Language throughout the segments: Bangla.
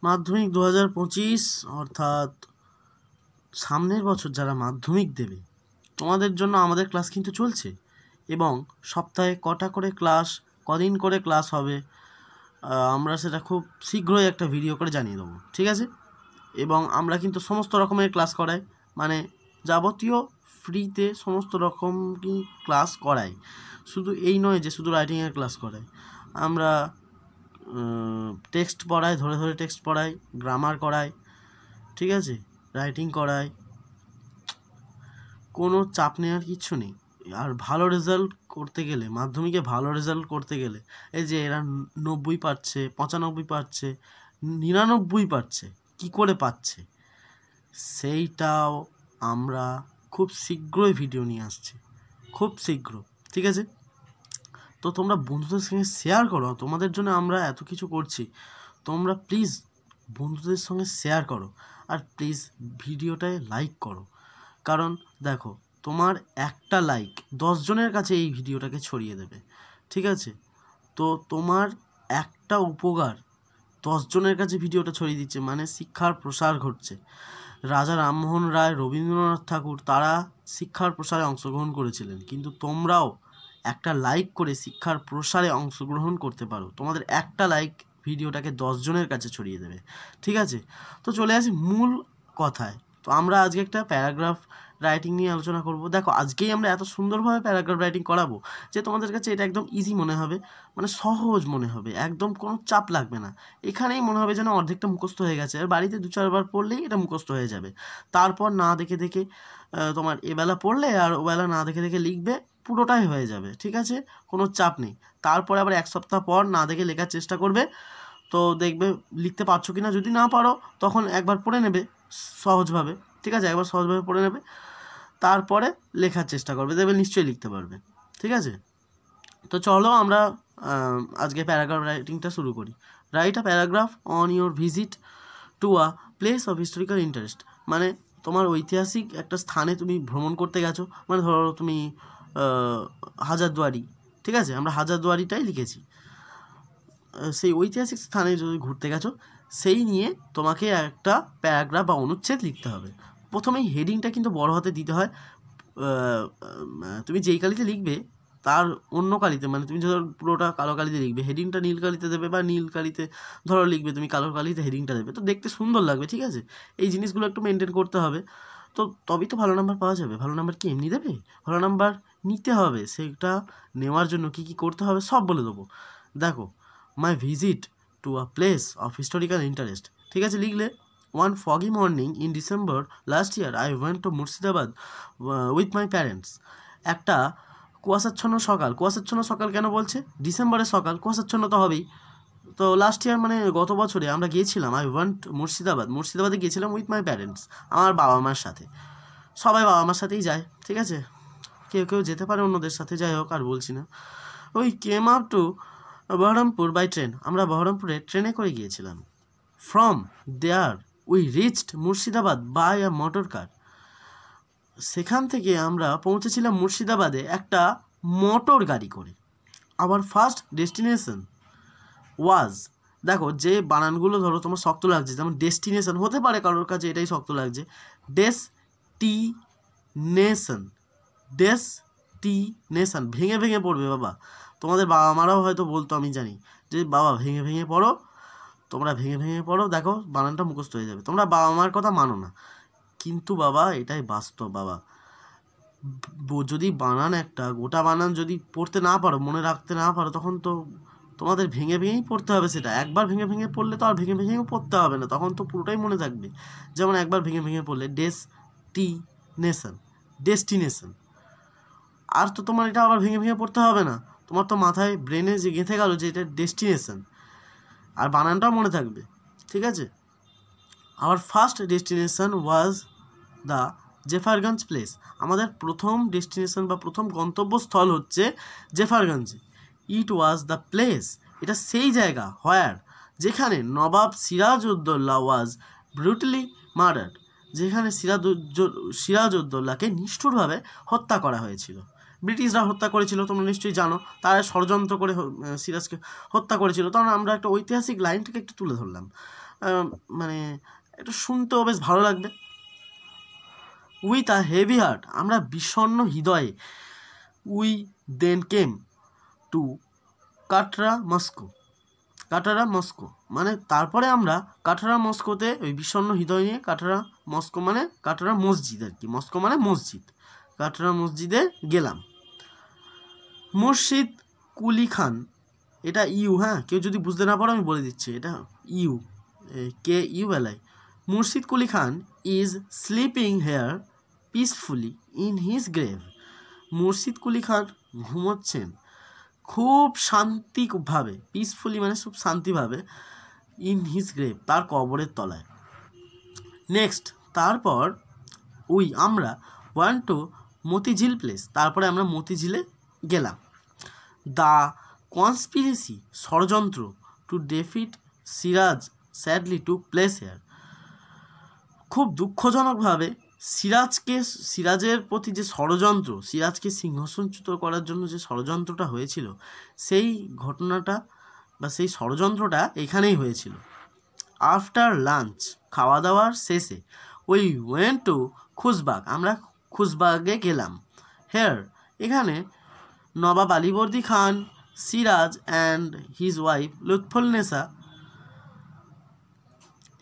মাধ্যমিক 2025 অর্থাৎ সামনের বছর যারা মাধ্যমিক দেবে তোমাদের জন্য আমাদের ক্লাস কিন্তু চলছে এবং সপ্তাহে কটা করে ক্লাস, কদিন করে ক্লাস হবে আমরা সেটা খুব শীঘ্রই একটা ভিডিও করে জানিয়ে দেবো, ঠিক আছে। এবং আমরা কিন্তু সমস্ত রকমের ক্লাস করাই, মানে যাবতীয় ফ্রিতে সমস্ত রকম ক্লাস করাই, শুধু এই নয় যে শুধু রাইটিংয়ের ক্লাস করাই। আমরা টেক্সট পড়াই, ধরে ধরে টেক্সট পড়াই, গ্রামার করাই, ঠিক আছে, রাইটিং করাই, কোনো চাপ নেওয়ার কিচ্ছু নেই। আর ভালো রেজাল্ট করতে গেলে, মাধ্যমিকে ভালো রেজাল্ট করতে গেলে, এই যে এরা 90 পাচ্ছে, 95 পাচ্ছে, 99 পাচ্ছে, কী করে পাচ্ছে সেইটাও আমরা খুব শীঘ্রই ভিডিও নিয়ে আসছি, খুব শীঘ্র, ঠিক আছে। তো তোমরা বন্ধুদের সঙ্গে শেয়ার করো, তোমাদের জন্য আমরা এত কিছু করছি, তোমরা প্লিজ বন্ধুদের সঙ্গে শেয়ার করো আর প্লিজ ভিডিওটায় লাইক করো। কারণ দেখো, তোমার একটা লাইক 10 জনের কাছে এই ভিডিওটাকে ছড়িয়ে দেবে, ঠিক আছে। তো তোমার একটা উপকার 10 জনের কাছে ভিডিওটা ছড়িয়ে দিচ্ছে, মানে শিক্ষার প্রসার ঘটছে। রাজা রামমোহন রায়, রবীন্দ্রনাথ ঠাকুর তারা শিক্ষার প্রসারে অংশগ্রহণ করেছিলেন, কিন্তু তোমরাও একটা লাইক করে শিক্ষার প্রসারে অংশগ্রহণ করতে পারো। তোমাদের একটা লাইক ভিডিওটাকে 10 জনের কাছে ছড়িয়ে দেবে, ঠিক আছে। তো চলে আসি মূল কথায়। তো আমরা আজকে একটা প্যারাগ্রাফ রাইটিং নিয়ে আলোচনা করব। দেখো, আজকেই আমরা এত সুন্দরভাবে প্যারাগ্রাফ রাইটিং করাবো যে তোমাদের কাছে এটা একদম ইজি মনে হবে, মানে সহজ মনে হবে, একদম কোনো চাপ লাগবে না। এখানেই মনে হবে যেন অর্ধেকটা মুখস্থ হয়ে গেছে, আর বাড়িতে 2-4 বার পড়লেই এটা মুখস্থ হয়ে যাবে। তারপর না দেখে দেখে তোমার এবেলা পড়লে আর ওবেলা না দেখে দেখে লিখবে, পুরোটাই হয়ে যাবে, ঠিক আছে, কোনো চাপ নেই। তারপরে আবার 1 সপ্তাহ পর না দেখে লেখার চেষ্টা করবে, তো দেখবে লিখতে পারছো কি না। যদি না পারো তখন একবার পড়ে নেবে সহজভাবে, ঠিক আছে, একবার সহজভাবে পড়ে নেবে, তারপরে লেখার চেষ্টা করবে, দেখবে নিশ্চয়ই লিখতে পারবে, ঠিক আছে। তো চলো আমরা আজকে প্যারাগ্রাফ রাইটিংটা শুরু করি। Write a paragraph on your visit to a place of historical interest. মানে তোমার ঐতিহাসিক একটা স্থানে তুমি ভ্রমণ করতে গেছো, মানে ধরো তুমি হাজারদুয়ারি, ঠিক আছে, আমরা হাজারদুয়ারিটাই লিখেছি। সেই ঐতিহাসিক স্থানে যদি ঘুরতে গেছো, সেই নিয়ে তোমাকে একটা প্যারাগ্রাফ বা অনুচ্ছেদ লিখতে হবে। প্রথমেই হেডিংটা কিন্তু বড় হাতে দিতে হয়। তুমি যেই কালিতে লিখবে তার অন্য কালিতে, মানে তুমি ধরো পুরোটা কালো কালিতে লিখবে, হেডিংটা নীল কালিতে দেবে, বা নীল কালিতে ধরো লিখবে তুমি, কালো কালিতে হেডিংটা দেবে, তো দেখতে সুন্দর লাগবে, ঠিক আছে। এই জিনিসগুলো একটু মেনটেন করতে হবে, তো তবেই তো ভালো নাম্বার পাওয়া যাবে। ভালো নাম্বার কি এমনি দেবে? ভালো নাম্বার নিতে হবে, সেটা নেওয়ার জন্য কী কী করতে হবে সব বলে দেবো। দেখো, my visit to a place of historical interest, ঠিক আছে, লিখলে one foggy morning in December last year I went to Murshidabad with my parents. একটা কুয়াশাচ্ছন্ন সকাল, কুয়াশাচ্ছন্ন সকাল কেন বলছে? ডিসেম্বরের সকাল, কুয়াশাচ্ছন্ন তো হবেই। তো লাস্ট ইয়ার মানে গত বছরে আমরা গিয়েছিলাম, আই ওয়েন্ট মুর্শিদাবাদ, মুর্শিদাবাদে গিয়েছিলাম উইথ মাই প্যারেন্টস, আমার বাবা মার সাথে। সবাই বাবা মার সাথেই যায়, ঠিক আছে, কেউ কেউ যেতে পারে অন্যদের সাথে, যাই হোক আর বলছি না। ওই came up to Baharampur by train, আমরা বহরমপুরে ট্রেনে করে গিয়েছিলাম। From there we reached Murshidabad by a motor car, সেখান থেকে আমরা পৌঁছেছিলাম মুর্শিদাবাদে একটা মোটর গাড়ি করে। আওয়ার ফার্স্ট ডেস্টিনেশন ওয়াজ, দেখো যে বানানগুলো ধরো তোমার শক্ত লাগছে, যেমন ডেস্টিনেশন হতে পারে কারোর কাছে এটাই শক্ত লাগছে, ডেস্টিনেশন, ডেস্টিনেশন ভেঙে ভেঙে পড়বে বাবা। তোমাদের বাবা মারাও হয়তো বলতো, আমি জানি, যে বাবা ভেঙে ভেঙে পড়ো, তোমরা ভেঙে ভেঙে পড়ো, দেখো বানানটা মুখস্থ হয়ে যাবে। তোমরা বাবা মার কথা মানো না, কিন্তু বাবা এটাই বাস্তব। বাবা যদি বানান একটা গোটা বানান যদি পড়তে না পারো, মনে রাখতে না পারো, তখন তো তোমাদের ভেঙে ভেঙেই পড়তে হবে। সেটা একবার ভেঙে ভেঙে পড়লে তো আর ভেঙে ভেঙেও পড়তে হবে না, তখন তো পুরোটাই মনে থাকবে। যেমন একবার ভেঙে ভেঙে পড়লে ডেস্টিনেশন, ডেস্টিনেশন, আর তো তোমার এটা আবার ভেঙে ভেঙে পড়তে হবে না, তোমার তো মাথায় ব্রেনে যে গেঁথে গেল যে এটা ডেস্টিনেশন, আর বানানটাও মনে থাকবে, ঠিক আছে। Our first destination was the Jafarganj place, আমাদের প্রথম ডেস্টিনেশন বা প্রথম গন্তব্যস্থল হচ্ছে জেফারগঞ্জে। ইট ওয়াজ দ্য প্লেস, এটা সেই জায়গা, হোয়ার, যেখানে নবাব সিরাজউদ্দৌলা ওয়াজ ব্রুটালি মার্ডার্ড, যেখানে সিরাজউদ্দৌলাকে নিষ্ঠুরভাবে হত্যা করা হয়েছিল। ব্রিটিশরা হত্যা করেছিল, তোমরা নিশ্চয়ই জানো, তারা ষড়যন্ত্র করে সিরাজকে হত্যা করেছিল। তখন আমরা একটা ঐতিহাসিক লাইনটাকে একটু তুলে ধরলাম। মানে একটু শুনতেও বেশ ভালো লাগবে। উইথ আ হেভি হার্ট, আমরা বিষণ্ণ হৃদয়ে, we then came to Katra Moscow. Katra Moscow মানে তারপরে আমরা কাটারা মস্কোতে ওই বিষণ্ণ হৃদয় নিয়ে কাটারা মস্কো মানে কাটারা মসজিদ আর কি, মস্কো মানে মসজিদ, কাটারা মসজিদে গেলাম। মুর্শিদ কুলি খান, এটা ইউ, হ্যাঁ কেউ যদি বুঝতে না পারো আমি বলে দিচ্ছি, এটা ইউ, কে ইউ এলাই। Murshid Quli Khan is sleeping here peacefully in his grave. Murshid Quli খান ঘুমোচ্ছেন খুব শান্তিভাবে, পিসফুলি মানে খুব শান্তিভাবে, ইন হিজ গ্রেভ তার কবরের তলায়। নেক্সট, তারপর আমরা ওয়ান টু মতিঝিল প্লেস, তারপরে আমরা মতিঝিলে গেলাম। দ্য কনস্পিরেসি, ষড়যন্ত্র, to defeat Siraj sadly to place here. খুব দুঃখজনকভাবে সিরাজের প্রতি যে ষড়যন্ত্র, সিরাজকে সিংহাসনচ্যুত করার জন্য যে ষড়যন্ত্রটা হয়েছিল, সেই ঘটনাটা বা সেই ষড়যন্ত্রটা এখানেই হয়েছিল। আফটার লাঞ্চ, খাওয়া দাওয়ার শেষে, উই ওয়েন্ট টু খুশবাগ, আমরা খুশবাগে গেলাম। হেয়ার, এখানে Nawab Alivardi Khan, Siraj and his wife Lutfunnesa.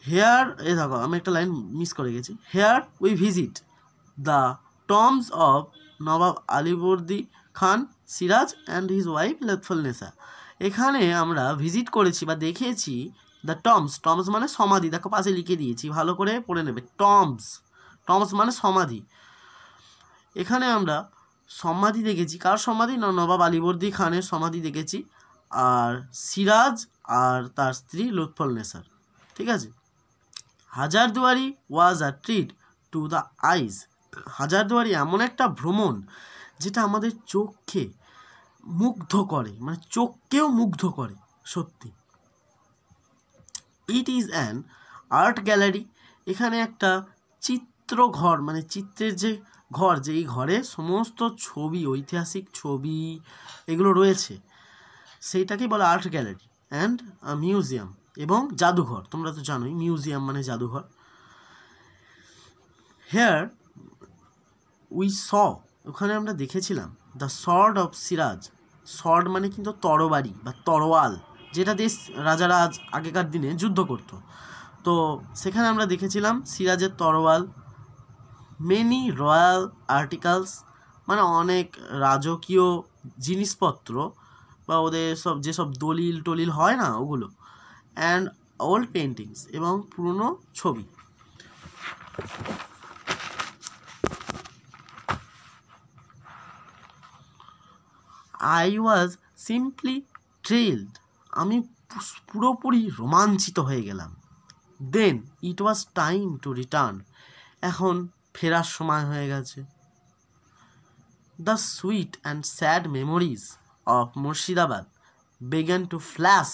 Here, এই দেখো আমি একটা লাইন মিস করে গেছি। Here we visit the tombs of Nawab Alivardi Khan, Siraj and his wife Lutfunnesa. এখানে আমরা ভিজিট করেছি বা দেখেছি দ্য টম্বস, টম্বস মানে সমাধি, দেখো পাশে লিখে দিয়েছি, ভালো করে পড়ে নেবে। টম্বস মানে সমাধি। এখানে আমরা সমাধি দেখেছি, কার সমাধি না, নবাব আলীবর্দী খানের সমাধি দেখেছি, আর সিরাজ আর তার স্ত্রী লুৎফুন্নেসার, ঠিক আছে। Hazarduari was a treat to the eyes. Hazarduari এমন একটা ভ্রমণ যেটা আমাদের চোখকে মুগ্ধ করে, মানে চোখকেও মুগ্ধ করে সত্যি। It is an art gallery, এখানে একটা চিত্রঘর, মানে চিত্রের যে ঘর, যেই ঘরে সমস্ত ছবি, ঐতিহাসিক ছবি এগুলো রয়েছে, সেইটাকেই বলে আর্ট গ্যালারি। অ্যান্ড মিউজিয়াম, এবং জাদুঘর, তোমরা তো জানোই মিউজিয়াম মানে জাদুঘর। হেয়ার উই স, ওখানে আমরা দেখেছিলাম the sword of Siraj. Sword মানে কিন্তু তরবারি বা তরোয়াল, যেটা দেশ রাজারা আগেকার দিনে যুদ্ধ করতো, তো সেখানে আমরা দেখেছিলাম সিরাজের তরোয়াল। মেনি রয়্যাল আর্টিকেলস, মানে অনেক রাজকীয় জিনিসপত্র বা ওদের সব যেসব দলিল টলিল হয় না ওগুলো। অ্যান্ড ওল্ড পেন্টিংস, এবং পুরনো ছবি। আই ওয়াজ সিম্পলি থ্রিলড, আমি পুরোপুরি রোমাঞ্চিত হয়ে গেলাম। দেন ইট ওয়াজ টাইম টু রিটার্ন, এখন ফেরার সময় হয়ে গেছে। The sweet and sad memories of Murshidabad began to flash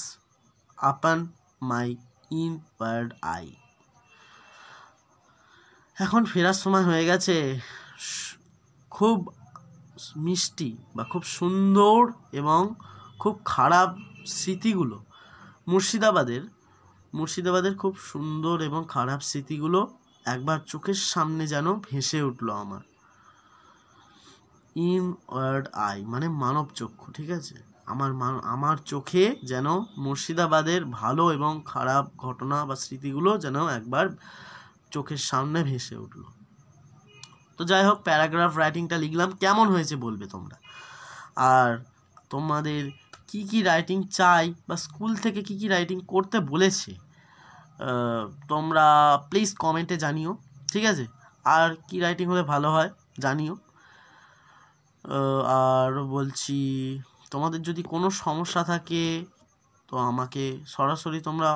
upon my inward eye. এখন ফেরার সময় হয়ে গেছে। খুব মিষ্টি বা খুব সুন্দর এবং খুব খারাপ স্মৃতিগুলো, মুর্শিদাবাদের খুব সুন্দর এবং খারাপ স্মৃতিগুলো একবার চোখের সামনে যেন ভেসে উঠলো আমার। ইনওয়ার্ড আই মানে মানব চক্ষু, ঠিক আছে, আমার চোখে যেন মুর্শিদাবাদের ভালো এবং খারাপ ঘটনা বা স্মৃতিগুলো যেন একবার চোখের সামনে ভেসে উঠলো। তো যাই হোক, প্যারাগ্রাফ রাইটিংটা লিখলাম, কেমন হয়েছে বলবে তোমরা। আর তোমাদের কি কি রাইটিং চাই বা স্কুল থেকে কি কি রাইটিং করতে বলেছে তোমরা প্লিজ কমেন্টে জানিও, ঠিক আছে। আর কি রাইটিং হলে ভালো হয় জানিও। আর বলছি, তোমাদের যদি কোনো সমস্যা থাকে তো আমাকে সরাসরি তোমরা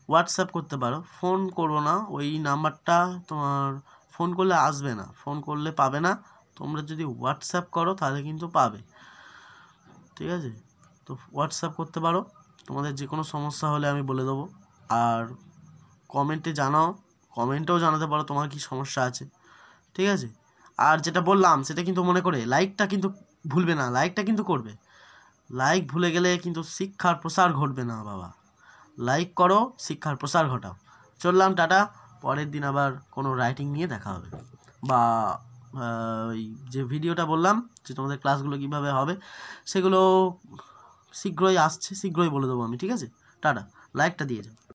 হোয়াটসঅ্যাপ করতে পারো, ফোন করো না, ওই নাম্বারটা তোমার ফোন করলে আসবে না, ফোন করলে পাবে না। তোমরা যদি হোয়াটসঅ্যাপ করো তাহলে কিন্তু পাবে, ঠিক আছে। তো হোয়াটসঅ্যাপ করতে পারো, তোমাদের যে কোনো সমস্যা হলে আমি বলে দেবো। আর কমেন্টে জানাও, কমেন্টেও জানাতে পারো তোমার কি সমস্যা আছে, ঠিক আছে। আর যেটা বললাম সেটা কিন্তু মনে করে লাইকটা কিন্তু ভুলবে না, লাইকটা কিন্তু করবে। লাইক ভুলে গেলে কিন্তু শিক্ষার প্রসার ঘটবে না বাবা। লাইক করো, শিক্ষার প্রসার ঘটাও। চললাম, টাটা। পরের দিন আবার কোনো রাইটিং নিয়ে দেখা হবে, বা ওই যে ভিডিওটা বললাম যে তোমাদের ক্লাসগুলো কীভাবে হবে সেগুলো শীঘ্রই আসছে, শীঘ্রই বলে দেবো আমি, ঠিক আছে? টাটা, লাইকটা দিয়ে যাও।